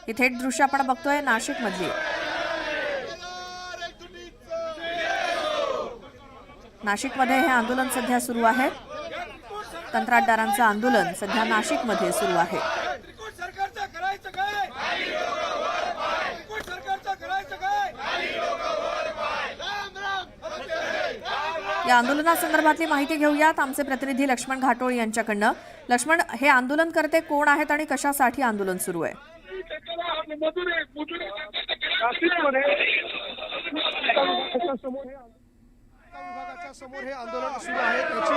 ही थेट दृश्य आपण बघतोय नाशिक मधली। नाशिकमध्ये हे आंदोलन सध्या सुरू आहे। कंत्राटदारांचं आंदोलन सध्या नाशिकमध्ये सुरू आहे। या आंदोलनासंदर्भातली माहिती घेऊयात आमचे प्रतिनिधी लक्ष्मण घाटोळ यांच्याकडनं। लक्ष्मण, हे आंदोलनकर्ते कोण आहेत आणि कशासाठी आंदोलन सुरू आहे? विभागाच्या समोर हे आंदोलन सुरू आहे, त्याची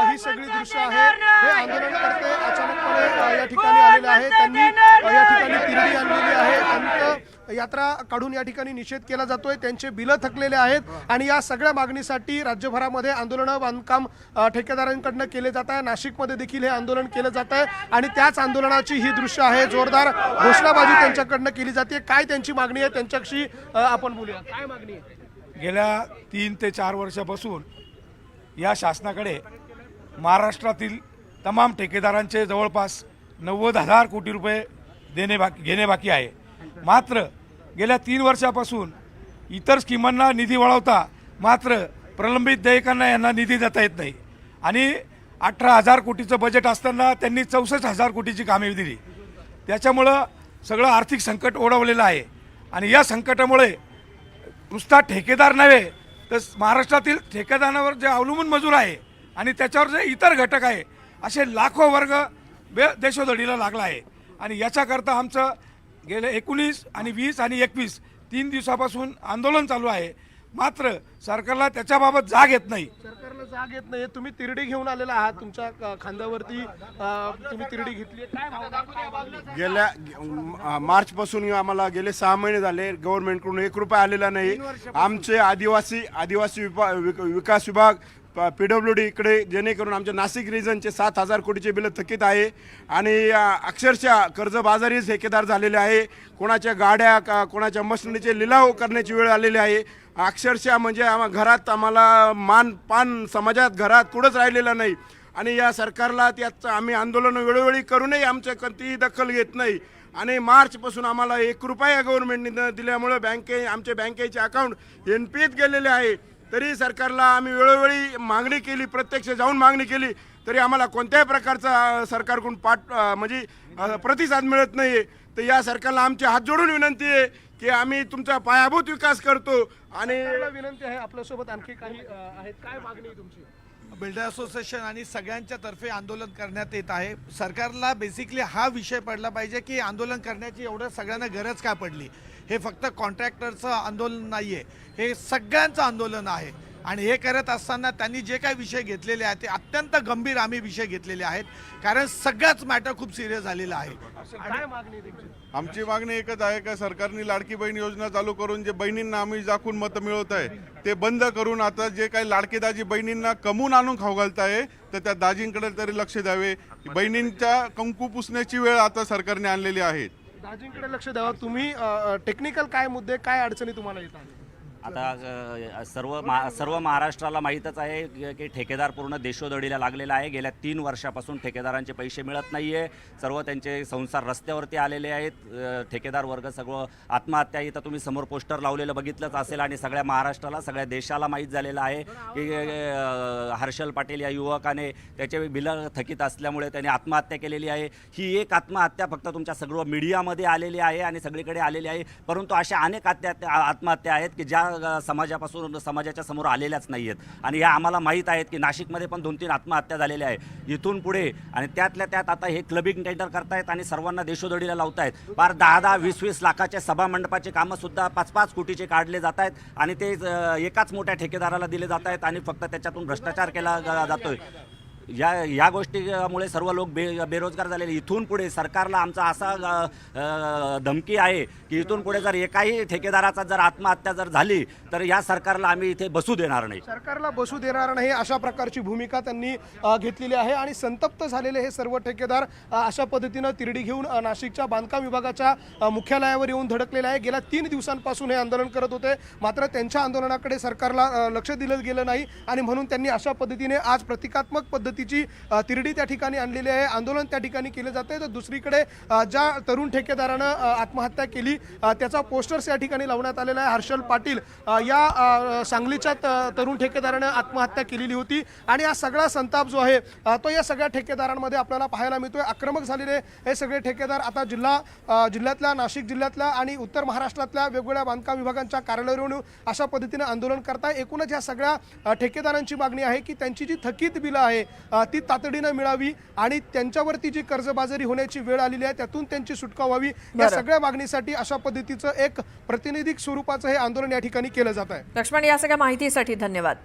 ही सगळी दृश्य आहे। हे आंदोलनकर्ते अचानकपणे या ठिकाणी आलेले आहेत। त्यांनी या ठिकाणी तिरडी आणलेली आहे। अंत यात्रा काढून या ठिकाणी निषेध केला जातोय। त्यांचे बिलं थकलेले आहेत आणि या सगळ्या मागणीसाठी राज्यभरामध्ये आंदोलन बांधकाम ठेकेदारांकडून केले जात आहे। नाशिकमध्ये देखील हे आंदोलन केलं जात आहे आणि त्याच आंदोलनाची ही दृश्य आहे। जोरदार घोषणाबाजी त्यांच्याकडनं केली जाते। काय त्यांची मागणी आहे त्यांच्याशी आपण बोलूया। काय मागणी आहे? गेल्या 3 ते 4 वर्षापासून या शासनाकडे महाराष्ट्रातील तमाम ठेकेदारांचे जवळपास 90,000 कोटी रुपये घेणे बाकी आहे। मात्र गेल्या 3 वर्षापासून इतर स्कीमांना निधी वळवता मात्र प्रलंबित देयकांना यांना निधी देता येत नाही आणि 18,000 कोटीचं बजेट असताना त्यांनी 64,000 कोटीची कामे दिली। त्याच्यामुळं सगळं आर्थिक संकट ओढवलेलं आहे आणि या संकटामुळे नुसता ठेकेदार नव्हे तर महाराष्ट्रातील ठेकेदारांवर जे अवलंबून मजूर आहे आणि त्याच्यावर जे इतर घटक आहे असे लाखो वर्ग देशोधडीला लागला आहे। आणि याच्याकरता आमचं गेले 19 आणि 20 आणि 21 3 दिवसापासून आंदोलन चालू आहे। मात्र सरकारला त्याच्याबाबत जाग येत नाही। सरकारला जाग येत नाही। तुम्ही तिरडी घेऊन आलेला आहात, तुमच्या खांद्यावरती तुम्ही तिरडी घेतली, काय भावना? गेल्या मार्च पासून आम्हाला गेले 6 महिने झाले गव्हर्नमेंटकडून 1 रुपया आलेला नाही। आमचे आदिवासी विकास विभाग PWD इकडे जेणेकरून आमच्या नाशिक रिजनचे 7,000 कोटीचे बिल थकीत आहे आणि अक्षरशः कर्जबाजारी ठेकेदार झालेले आहे। कोणाच्या गाड्या कोणाच्या मशिनरीचे लिलाव करण्याची वेळ आलेली आहे। अक्षरशः म्हणजे घरात आम्हाला पान समाजात घरात कुठंच राहिलेलं नाही आणि या सरकारला त्याचं आम्ही आंदोलन वेळोवेळी करूनही आमच्या कोणतीही दखल घेत नाही आणि मार्चपासून आम्हाला 1 रुपया गव्हर्नमेंटने दिल्यामुळे आमचे बँकेचे अकाउंट NPAत गेलेले आहे। तरी सरकारला आम्ही वेळोवेळी मागणी केली, प्रत्यक्ष जाऊन मागणी केली, तरी आम्हाला कोणत्याही प्रकारचा सरकारकडून म्हणजे प्रतिसाद मिळत नाही। तर या सरकारला आमचे हात जोडून विनंती आहे की आम्ही तुमचा पायाभूत विकास करतो आणि विनंती आहे। आपल्यासोबत आणखी काही आहेत, काय मागणी आहे तुमची? बिल्डर असोसिएशन आणि सगळ्यांच्या तर्फे आंदोलन करण्यात येत आहे। सरकारला बेसिकली हा विषय पडला पाहिजे की आंदोलन करण्याची एवढं सगळ्यांना गरज का पडली। हे फक्त कॉन्ट्रॅक्टरचं आंदोलन नाही आहे, हे सगळ्यांचं आंदोलन आहे आणि हे करत असताना त्यांनी जे काही विषय घेतलेले आहेत ते अत्यंत गंभीर आम्ही विषय घेतलेले आहेत, कारण सगळ्याच मॅटर खूप सिरियस झालेला आहे। काय मागणी तुमची? आमची मागणी एकच आहे का सरकारने लाडकी बहीण योजना चालू करून जे बहिणींना आम्ही जाकून मतं मिळवत आहे ते बंद करून आता जे काही लाडके दाजी बहिणींना कमवून आणून खाऊ घालत आहे तर त्या दाजींकडे तरी लक्ष द्यावे। बहिणींच्या कंकू पुसण्याची वेळ आता सरकारने आणलेली आहे। दाजींकडे लक्ष द्यावं। तुम्ही टेक्निकल काय मुद्दे काय अडचणी तुम्हाला येतात? आता सर्व महाराष्ट्राला माहीतच आहे की ठेकेदार पूर्ण देशोधडीला लागलेला आहे। गेल्या 3 वर्षापासून ठेकेदारांचे पैसे मिळत नाही आहे। सर्व त्यांचे संसार रस्त्यावरती आलेले आहेत। ठेकेदार वर्ग सगळं आत्महत्या, इथं तुम्ही समोर पोस्टर लावलेलं बघितलंच असेल आणि सगळ्या महाराष्ट्राला सगळ्या देशाला माहीत झालेलं आहे की हर्षल पाटील या युवकाने त्याचे बिलं थकीत असल्यामुळे त्याने आत्महत्या केलेली आहे। ही एक आत्महत्या फक्त तुमच्या सर्व मीडियामध्ये आलेली आहे आणि सगळीकडे आलेली आहे, परंतु अशा अनेक आत्महत्या आहेत की ज्या समाजाच्या समोर आलेल्याच नाही आहेत आणि ह्या आम्हाला माहीत आहेत की नाशिकमध्ये पण 2-3 आत्महत्या झालेल्या आहेत इथून पुढे। आणि त्यातल्या त्यात आता हे क्लबिंग टेंडर करतायत आणि सर्वांना देशोधडीला लावतायत। पार 10-10, 20-20 लाखाचे सभा मंडपाचे कामंसुद्धा 5-5 कोटीचे काढले जात आहेत आणि ते एकाच मोठ्या ठेकेदाराला दिले जात आहेत आणि फक्त त्याच्यातून भ्रष्टाचार केला जातोय। या गोष्टीमुळे सर्व लोक बेरोजगार झालेले। इथून पुढे सरकारला आमचा असा धमकी आहे की इथून पुढे जर एकाही ठेकेदाराचा जर आत्महत्या जर झाली तर या सरकारला आम्ही इथे बसू देणार नाही। सरकारला बसू देणार नाही अशा प्रकारची भूमिका त्यांनी घेतलेली आहे आणि संतप्त झालेले हे सर्व ठेकेदार अशा पद्धतीने तिरडी घेऊन नाशिकच्या बांधकाम विभागाच्या मुख्यालयावर येऊन धडकलेले आहे। गेल्या 3 दिवसांपासून हे आंदोलन करत होते, मात्र त्यांच्या आंदोलनाकडे सरकारला लक्ष दिलं गेलं नाही आणि म्हणून त्यांनी अशा पद्धतीने आज प्रतिकात्मक पद्धतीने पद्धतीची तिरडी त्या ठिकाणी आणलेली आहे, आंदोलन त्या ठिकाणी केले जाते। तर दुसरीकडे ज्या तरुण ठेकेदारानं आत्महत्या केली त्याचा पोस्टर्स या ठिकाणी लावण्यात आलेला आहे। हर्षल पाटील या सांगलीच्या तरुण ठेकेदारानं आत्महत्या केलेली होती आणि हा सगळा संताप जो आहे तो या सगळ्या ठेकेदारांमध्ये आपल्याला पाहायला मिळतोय। आक्रमक झालेले हे सगळे ठेकेदार आता जिल्ह्यातल्या नाशिक जिल्ह्यातल्या आणि उत्तर महाराष्ट्रातल्या वेगवेगळ्या बांधकाम विभागांच्या कार्यालयावरून अशा पद्धतीने आंदोलन करताय। एकूणच या सगळ्या ठेकेदारांची मागणी आहे की त्यांची जी थकीत बिलं आहे ती तातडीनं मिळावी आणि त्यांच्यावरती जी कर्जबाजारी होण्याची वेळ आलेली आहे त्यातून त्यांची सुटका व्हावी। या सगळ्या मागणीसाठी अशा पद्धतीचं एक प्रतिनिधिक स्वरूपाचं हे आंदोलन या ठिकाणी केलं जात आहे। लक्ष्मण, या सगळ्या माहितीसाठी धन्यवाद।